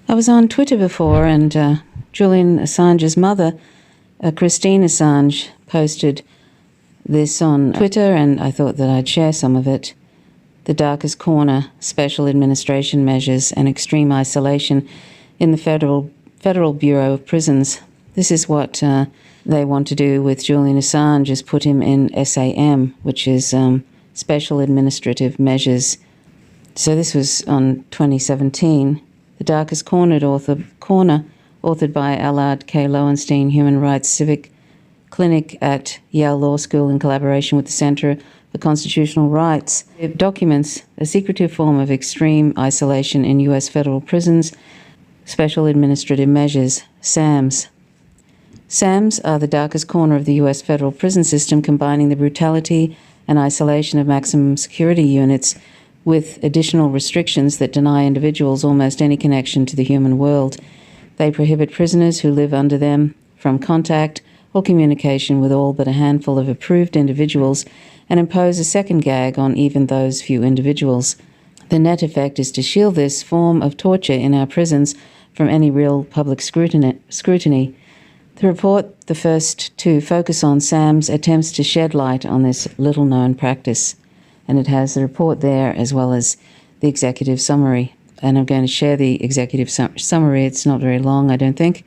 I was on Twitter before, and Julian Assange's mother, Christine Assange, posted this on Twitter, and I thought that I'd share some of it. The darkest corner, special administration measures and extreme isolation in the Federal Bureau of Prisons. This is what they want to do with Julian Assange, is put him in SAM, which is Special Administrative Measures. So this was on 2017. The Darkest Corner, authored by Allard K. Lowenstein, Human Rights Civic Clinic at Yale Law School in collaboration with the Center for Constitutional Rights. It documents a secretive form of extreme isolation in U.S. federal prisons, Special Administrative Measures, SAMs. SAMs are the darkest corner of the U.S. federal prison system, combining the brutality and isolation of maximum security units with additional restrictions that deny individuals almost any connection to the human world. They prohibit prisoners who live under them from contact or communication with all but a handful of approved individuals and impose a second gag on even those few individuals. The net effect is to shield this form of torture in our prisons from any real public scrutiny. The report, the first to focus on SAMs, attempts to shed light on this little-known practice. And it has the report there as well as the executive summary. And I'm going to share the executive summary. It's not very long, I don't think.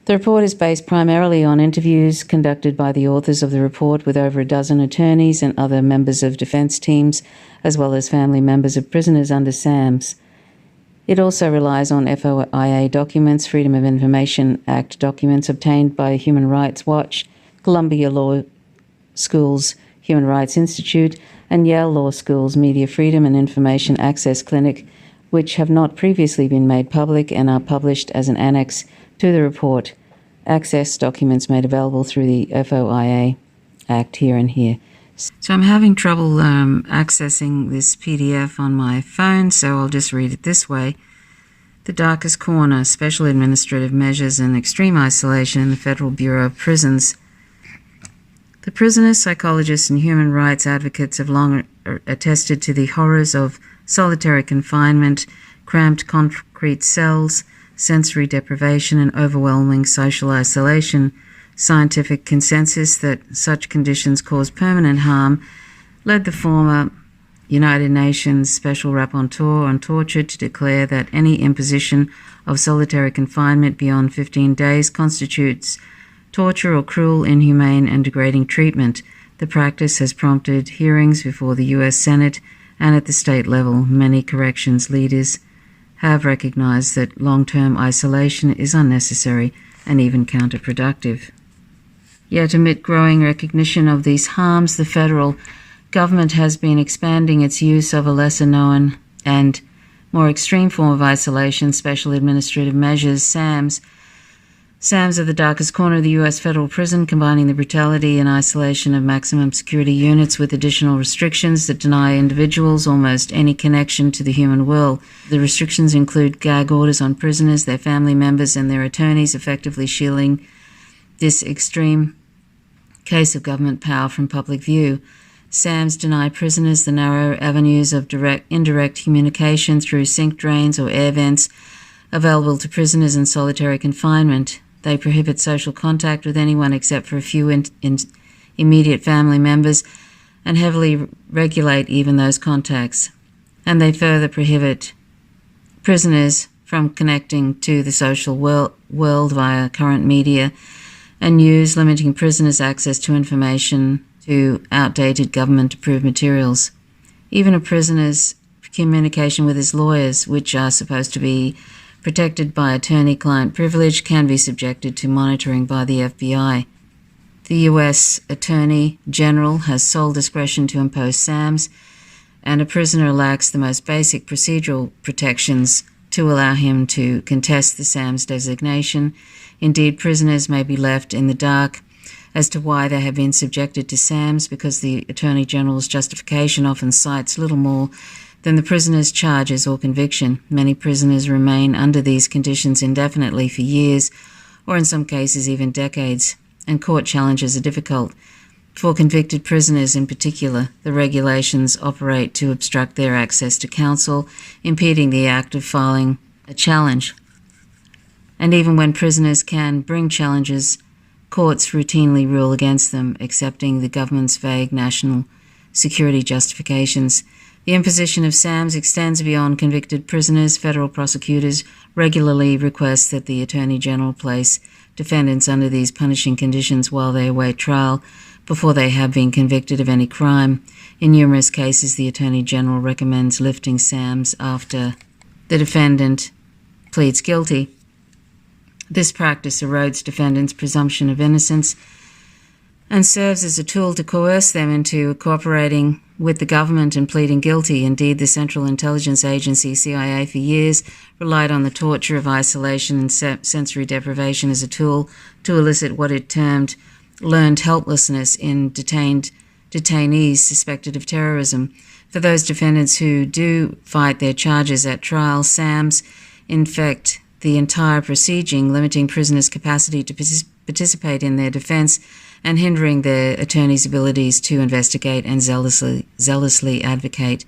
The report is based primarily on interviews conducted by the authors of the report with over a dozen attorneys and other members of defense teams, as well as family members of prisoners under SAMs. It also relies on FOIA documents, Freedom of Information Act documents obtained by Human Rights Watch, Columbia Law School's Human Rights Institute, and Yale Law School's Media Freedom and Information Access Clinic, which have not previously been made public and are published as an annex to the report. Access documents made available through the FOIA Act here and here. So I'm having trouble accessing this PDF on my phone, so I'll just read it this way. The Darkest Corner, Special Administrative Measures and Extreme Isolation in the Federal Bureau of Prisons. The prisoners, psychologists, and human rights advocates have long attested to the horrors of solitary confinement, cramped concrete cells, sensory deprivation, and overwhelming social isolation. Scientific consensus that such conditions cause permanent harm led the former United Nations Special Rapporteur on Torture to declare that any imposition of solitary confinement beyond 15 days constitutes torture or cruel, inhumane, and degrading treatment. The practice has prompted hearings before the U.S. Senate and at the state level. Many corrections leaders have recognized that long-term isolation is unnecessary and even counterproductive. Yet amid growing recognition of these harms, the federal government has been expanding its use of a lesser-known and more extreme form of isolation, Special Administrative Measures, SAMs. SAMs are the darkest corner of the U.S. federal prison, combining the brutality and isolation of maximum security units with additional restrictions that deny individuals almost any connection to the human world. The restrictions include gag orders on prisoners, their family members, and their attorneys, effectively shielding this extreme case of government power from public view. SAMs deny prisoners the narrow avenues of indirect communication through sink drains or air vents available to prisoners in solitary confinement. They prohibit social contact with anyone except for a few immediate family members and heavily regulate even those contacts. And they further prohibit prisoners from connecting to the social world via current media and news, limiting prisoners' access to information, to outdated government-approved materials. Even a prisoner's communication with his lawyers, which are supposed to be protected by attorney-client privilege, can be subjected to monitoring by the FBI. The U.S. Attorney General has sole discretion to impose SAMs, and a prisoner lacks the most basic procedural protections to allow him to contest the SAMs designation. Indeed, prisoners may be left in the dark as to why they have been subjected to SAMs, because the Attorney General's justification often cites little more than the prisoner's charges or conviction. Many prisoners remain under these conditions indefinitely for years, or in some cases even decades, and court challenges are difficult. For convicted prisoners in particular, the regulations operate to obstruct their access to counsel, impeding the act of filing a challenge. And even when prisoners can bring challenges, courts routinely rule against them, accepting the government's vague national security justifications. The imposition of SAMs extends beyond convicted prisoners. Federal prosecutors regularly request that the Attorney General place defendants under these punishing conditions while they await trial before they have been convicted of any crime. In numerous cases, the Attorney General recommends lifting SAMs after the defendant pleads guilty. This practice erodes defendants' presumption of innocence and serves as a tool to coerce them into cooperating with the government and pleading guilty. Indeed, the Central Intelligence Agency, CIA, for years relied on the torture of isolation and sensory deprivation as a tool to elicit what it termed learned helplessness in detainees suspected of terrorism. For those defendants who do fight their charges at trial, SAMs infect the entire proceeding, limiting prisoners' capacity to participate in their defense and hindering their attorneys' abilities to investigate and zealously advocate.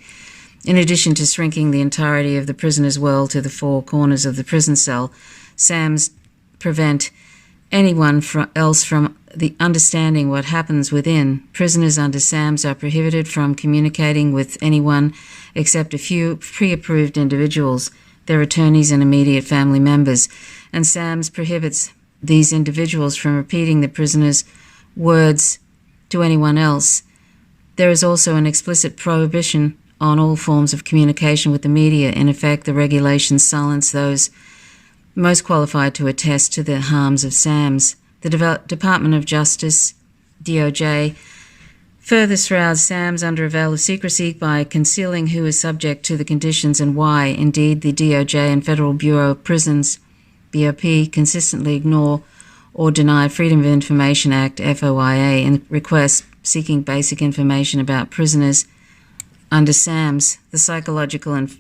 In addition to shrinking the entirety of the prisoner's world to the four corners of the prison cell, SAMs prevent anyone else from understanding what happens within. Prisoners under SAMs are prohibited from communicating with anyone except a few pre-approved individuals, their attorneys and immediate family members, and SAMs prohibits these individuals from repeating the prisoner's words to anyone else. There is also an explicit prohibition on all forms of communication with the media. In effect, the regulations silence those most qualified to attest to the harms of SAMs. The Department of Justice, DOJ, further shrouds SAMs under a veil of secrecy by concealing who is subject to the conditions and why. Indeed, the DOJ and Federal Bureau of Prisons, BOP, consistently ignore or deny Freedom of Information Act, FOIA, and requests seeking basic information about prisoners under SAMs. The psychological and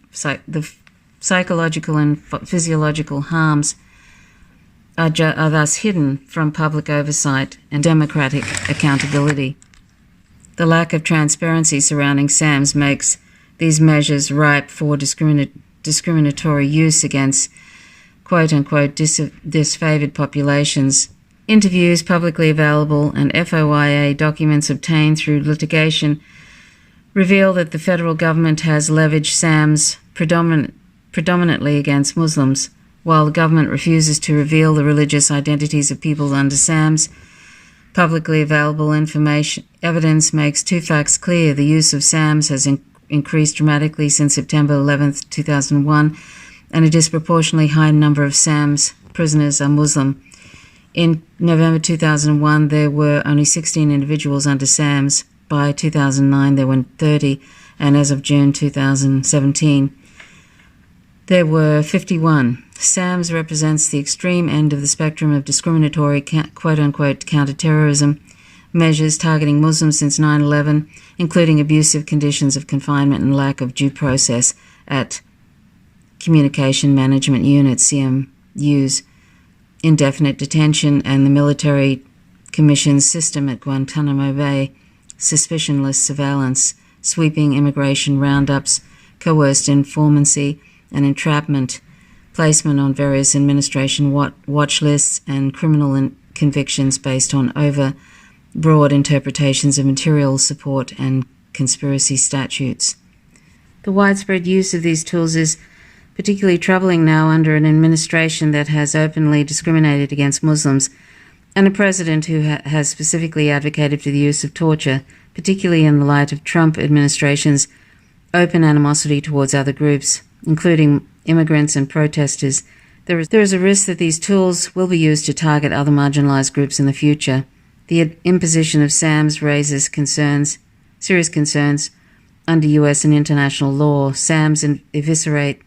physiological harms are thus hidden from public oversight and democratic accountability. The lack of transparency surrounding SAMs makes these measures ripe for discriminatory use against quote-unquote disfavored populations. Interviews publicly available and FOIA documents obtained through litigation reveal that the federal government has leveraged SAMs predominantly against Muslims. While the government refuses to reveal the religious identities of people under SAMs, publicly available evidence makes two facts clear. The use of SAMs has increased dramatically since September 11, 2001, and a disproportionately high number of SAMs prisoners are Muslim. In November 2001, there were only 16 individuals under SAMs. By 2009, there were 30, and as of June 2017, there were 51. SAMs represents the extreme end of the spectrum of discriminatory quote-unquote counterterrorism measures targeting Muslims since 9/11, including abusive conditions of confinement and lack of due process at Communication Management Units, CMUs, indefinite detention, and the Military Commission's system at Guantanamo Bay, suspicionless surveillance, sweeping immigration roundups, coerced informancy and entrapment, placement on various administration watch lists, and criminal convictions based on over-broad interpretations of material support and conspiracy statutes. The widespread use of these tools is particularly troubling now under an administration that has openly discriminated against Muslims and a president who has specifically advocated for the use of torture, particularly in the light of Trump administration's open animosity towards other groups, including immigrants and protesters. There is a risk that these tools will be used to target other marginalized groups in the future. The imposition of SAMs raises serious concerns under US and international law. SAMs eviscerate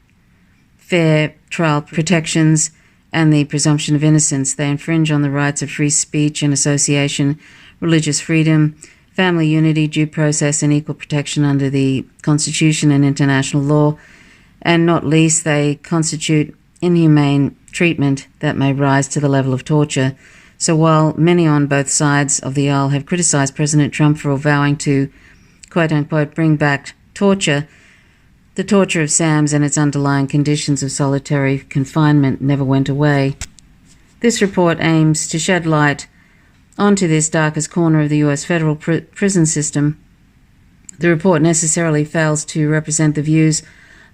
fair trial protections and the presumption of innocence. They infringe on the rights of free speech and association, religious freedom, family unity, due process, and equal protection under the Constitution and international law. And not least, they constitute inhumane treatment that may rise to the level of torture. So while many on both sides of the aisle have criticized President Trump for vowing to, quote-unquote, bring back torture, The torture of SAMS and its underlying conditions of solitary confinement never went away. This report aims to shed light onto this darkest corner of the US federal prison system. The report necessarily fails to represent the views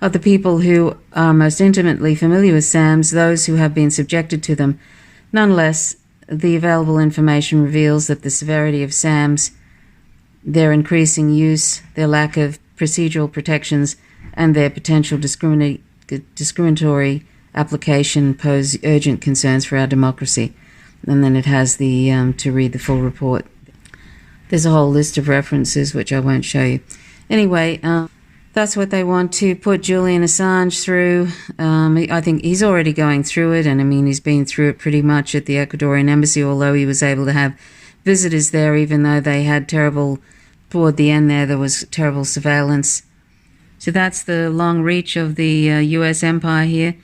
of the people who are most intimately familiar with SAMS, those who have been subjected to them. Nonetheless, the available information reveals that the severity of SAMS, their increasing use, their lack of procedural protections, and their potential discriminatory application pose urgent concerns for our democracy. And then it has the to read the full report. There's a whole list of references which I won't show you. Anyway, that's what they want to put Julian Assange through. I think he's already going through it, and I mean, he's been through it pretty much at the Ecuadorian embassy, although he was able to have visitors there, even though they had toward the end there was terrible surveillance. So that's the long reach of the US empire here.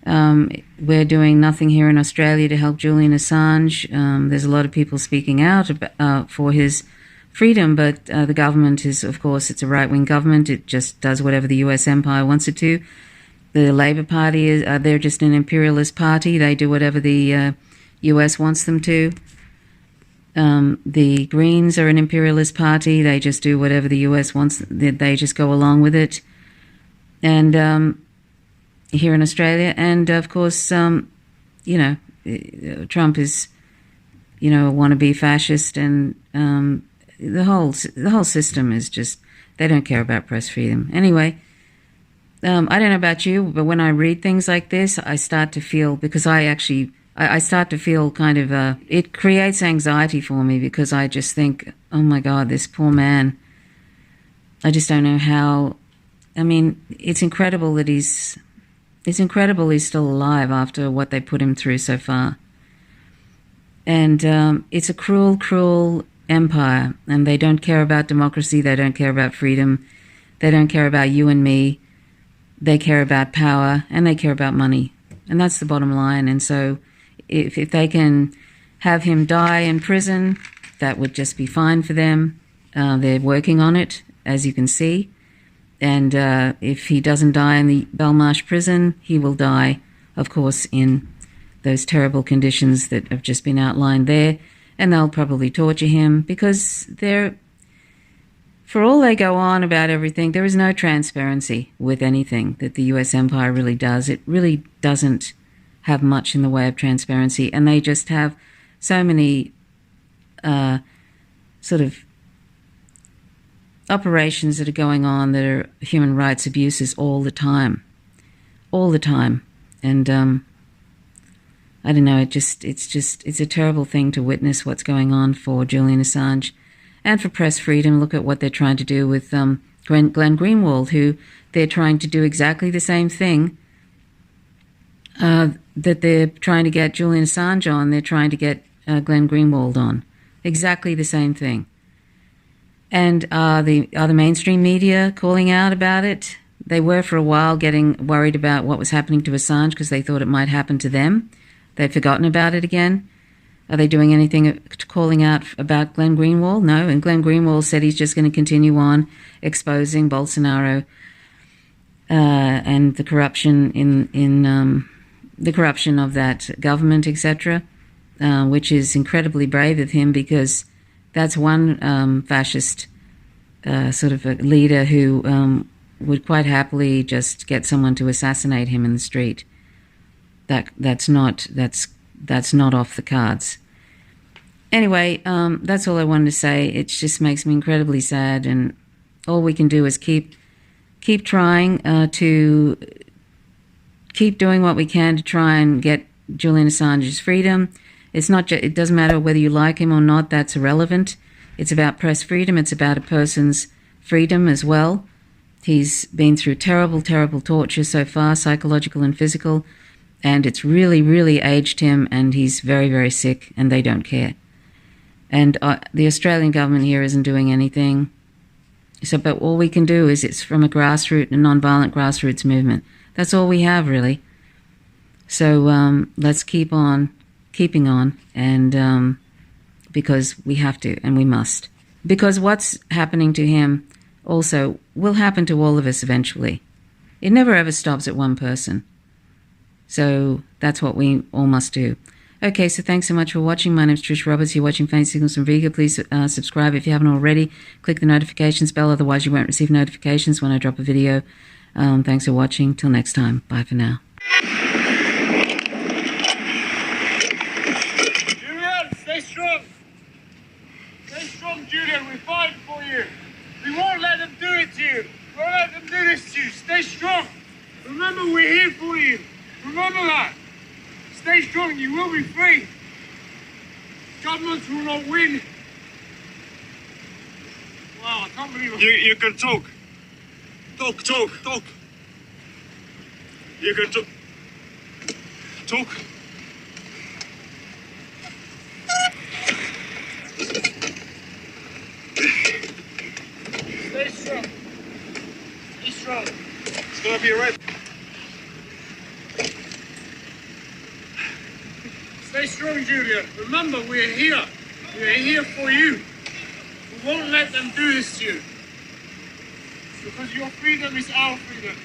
We're doing nothing here in Australia to help Julian Assange. There's a lot of people speaking out for his freedom, but the government is, of course, it's a right-wing government. It just does whatever the US empire wants it to. The Labour Party, they're just an imperialist party. They do whatever the US wants them to. The Greens are an imperialist party. They just do whatever the US wants. They just go along with it. And here in Australia, and of course, Trump is, a wannabe fascist, and the whole system is just, they don't care about press freedom. Anyway, I don't know about you, but when I read things like this, I start to feel, because I start to feel kind of, it creates anxiety for me, because I just think, oh my God, this poor man. I just don't know how. I mean, it's incredible that he's still alive after what they put him through so far. And it's a cruel, cruel empire, and they don't care about democracy, they don't care about freedom, they don't care about you and me, they care about power, and they care about money. And that's the bottom line. And so if they can have him die in prison, that would just be fine for them. They're working on it, as you can see. And if he doesn't die in the Belmarsh prison, he will die, of course, in those terrible conditions that have just been outlined there. And they'll probably torture him, because for all they go on about everything, there is no transparency with anything that the US empire really does. It really doesn't have much in the way of transparency. And they just have so many sort of operations that are going on that are human rights abuses all the time. And I don't know, it's a terrible thing to witness what's going on for Julian Assange and for press freedom. Look at what they're trying to do with Glenn Greenwald, who they're trying to do exactly the same thing that they're trying to get Julian Assange on. They're trying to get Glenn Greenwald on. Exactly the same thing. And are the mainstream media calling out about it? They were for a while getting worried about what was happening to Assange because they thought it might happen to them. They've forgotten about it again. Are they doing anything calling out about Glenn Greenwald? No, and Glenn Greenwald said he's just going to continue on exposing Bolsonaro and the corruption in the corruption of that government, etc., which is incredibly brave of him, because that's one fascist sort of a leader who would quite happily just get someone to assassinate him in the street. That's not off the cards. Anyway, that's all I wanted to say. It just makes me incredibly sad, and all we can do is keep trying to keep doing what we can to try and get Julian Assange's freedom. It's not it doesn't matter whether you like him or not. That's irrelevant. It's about press freedom. It's about a person's freedom as well. He's been through terrible, terrible torture so far, psychological and physical, and it's really, really aged him, and he's very, very sick, and they don't care. And the Australian government here isn't doing anything. So, but all we can do is it's from a non-violent grassroots movement. That's all we have, really. So let's keep on keeping on, and because we have to and we must. Because what's happening to him also will happen to all of us eventually. It never ever stops at one person. So that's what we all must do. Okay, so thanks so much for watching. My name is Trish Roberts. You're watching Faint Signals from Viga. Please subscribe if you haven't already. Click the notifications bell, otherwise you won't receive notifications when I drop a video. Thanks for watching. Till next time. Bye for now. Julian, stay strong. Stay strong, Julian. We're fighting for you. We won't let them do it to you. We won't let them do this to you. Stay strong. Remember, we're here for you. Remember that. Stay strong. You will be free. Governments will not win. Wow, I can't believe it. You can talk. Talk. You can talk. Talk. Stay strong. Stay strong. It's gonna be alright. Stay strong, Julian. Remember, we're here. We're here for you. We won't let them do this to you. Because your freedom is our freedom.